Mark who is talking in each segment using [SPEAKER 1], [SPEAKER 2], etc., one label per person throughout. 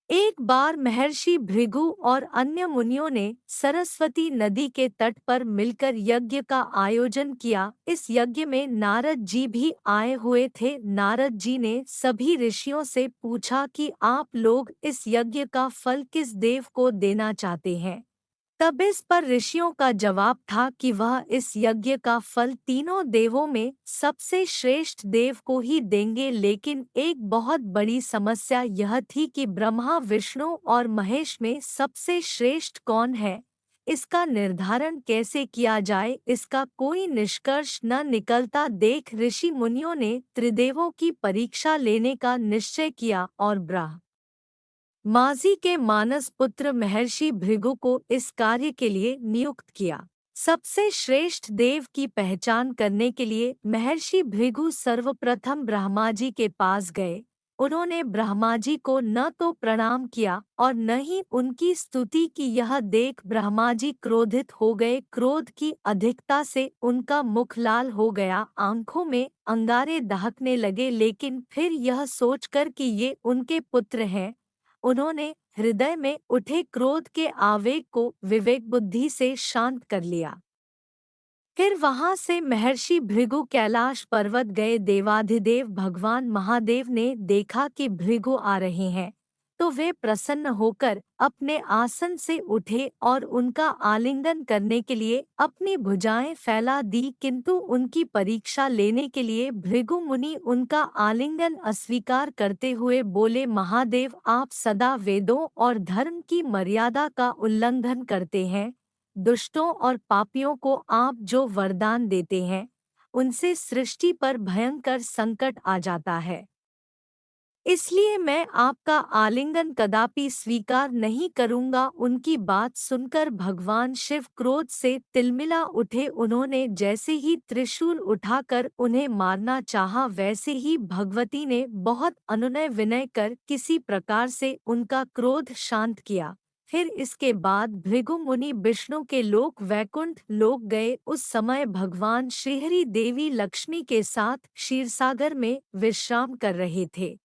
[SPEAKER 1] एक बार महर्षि भृगु और अन्य मुनियों ने सरस्वती नदी के तट पर मिलकर यज्ञ का आयोजन किया। इस यज्ञ में नारद जी भी आए हुए थे। नारद जी ने सभी ऋषियों से पूछा कि आप लोग इस यज्ञ का फल किस देव को देना चाहते हैं। तब इस पर ऋषियों का जवाब था कि वह इस यज्ञ का फल तीनों देवों में सबसे श्रेष्ठ देव को ही देंगे। लेकिन एक बहुत बड़ी समस्या यह थी कि ब्रह्मा, विष्णु और महेश में सबसे श्रेष्ठ कौन है, इसका निर्धारण कैसे किया जाए, इसका कोई निष्कर्ष न निकलता देख ऋषि मुनियों ने त्रिदेवों की परीक्षा लेने का निश्चय किया और माजी के मानस पुत्र महर्षि भृगु को इस कार्य के लिए नियुक्त किया। सबसे श्रेष्ठ देव की पहचान करने के लिए महर्षि भृगु सर्वप्रथम ब्रह्मा जी के पास गए। उन्होंने ब्रह्मा जी को न तो प्रणाम किया और न ही उनकी स्तुति की। यह देख ब्रह्मा जी क्रोधित हो गए। क्रोध की अधिकता से उनका मुख लाल हो गया, आंखों में अंगारे दहकने लगे। लेकिन फिर यह सोचकर कि ये उनके पुत्र हैं, उन्होंने हृदय में उठे क्रोध के आवेग को विवेक बुद्धि से शांत कर लिया। फिर वहां से महर्षि भृगु कैलाश पर्वत गए। देवाधिदेव भगवान महादेव ने देखा कि भृगु आ रहे हैं, तो वे प्रसन्न होकर अपने आसन से उठे और उनका आलिंगन करने के लिए अपनी भुजाएं फैला दी। किंतु उनकी परीक्षा लेने के लिए भृगु मुनि उनका आलिंगन अस्वीकार करते हुए बोले, महादेव, आप सदा वेदों और धर्म की मर्यादा का उल्लंघन करते हैं। दुष्टों और पापियों को आप जो वरदान देते हैं, उनसे सृष्टि पर भयंकर संकट आ जाता है। इसलिए मैं आपका आलिंगन कदापि स्वीकार नहीं करूंगा। उनकी बात सुनकर भगवान शिव क्रोध से तिलमिला उठे। उन्होंने जैसे ही त्रिशूल उठाकर उन्हें मारना चाहा, वैसे ही भगवती ने बहुत अनुनय विनय कर किसी प्रकार से उनका क्रोध शांत किया। फिर इसके बाद भृगु मुनि विष्णु के लोक वैकुंठ लोक गए। उस समय भगवान श्रीहरि देवी लक्ष्मी के साथ क्षीरसागर में विश्राम कर रहे थे।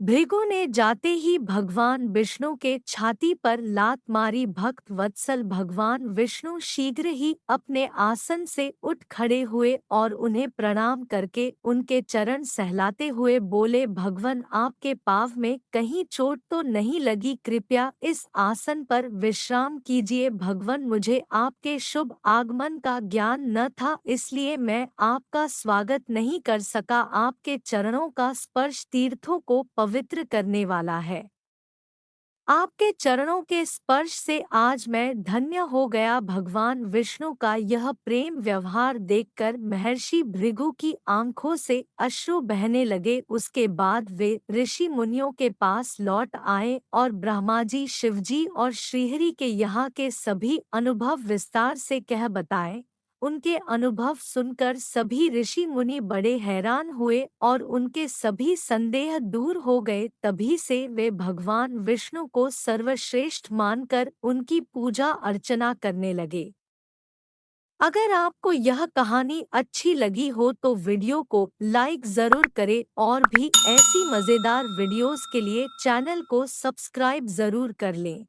[SPEAKER 1] भृगु ने जाते ही भगवान विष्णु के छाती पर लात मारी। भक्त वत्सल भगवान विष्णु शीघ्र ही अपने आसन से उठ खड़े हुए और उन्हें प्रणाम करके उनके चरण सहलाते हुए बोले, भगवन, आपके पाँव में कहीं चोट तो नहीं लगी? कृपया इस आसन पर विश्राम कीजिए। भगवन, मुझे आपके शुभ आगमन का ज्ञान न था, इसलिए मैं आपका स्वागत नहीं कर सका। आपके चरणों का स्पर्श तीर्थों को पवित्र करने वाला है। आपके चरणों के स्पर्श से आज मैं धन्य हो गया। भगवान विष्णु का यह प्रेम व्यवहार देखकर महर्षि भृगु की आंखों से अश्रु बहने लगे। उसके बाद वे ऋषि मुनियों के पास लौट आए और ब्रह्मा जी, शिवजी और श्रीहरि के यहाँ के सभी अनुभव विस्तार से कह बताए। उनके अनुभव सुनकर सभी ऋषि मुनि बड़े हैरान हुए और उनके सभी संदेह दूर हो गए। तभी से वे भगवान विष्णु को सर्वश्रेष्ठ मानकर उनकी पूजा अर्चना करने लगे। अगर आपको यह कहानी अच्छी लगी हो तो वीडियो को लाइक जरूर करें और भी ऐसी मजेदार वीडियोस के लिए चैनल को सब्सक्राइब जरूर कर लें।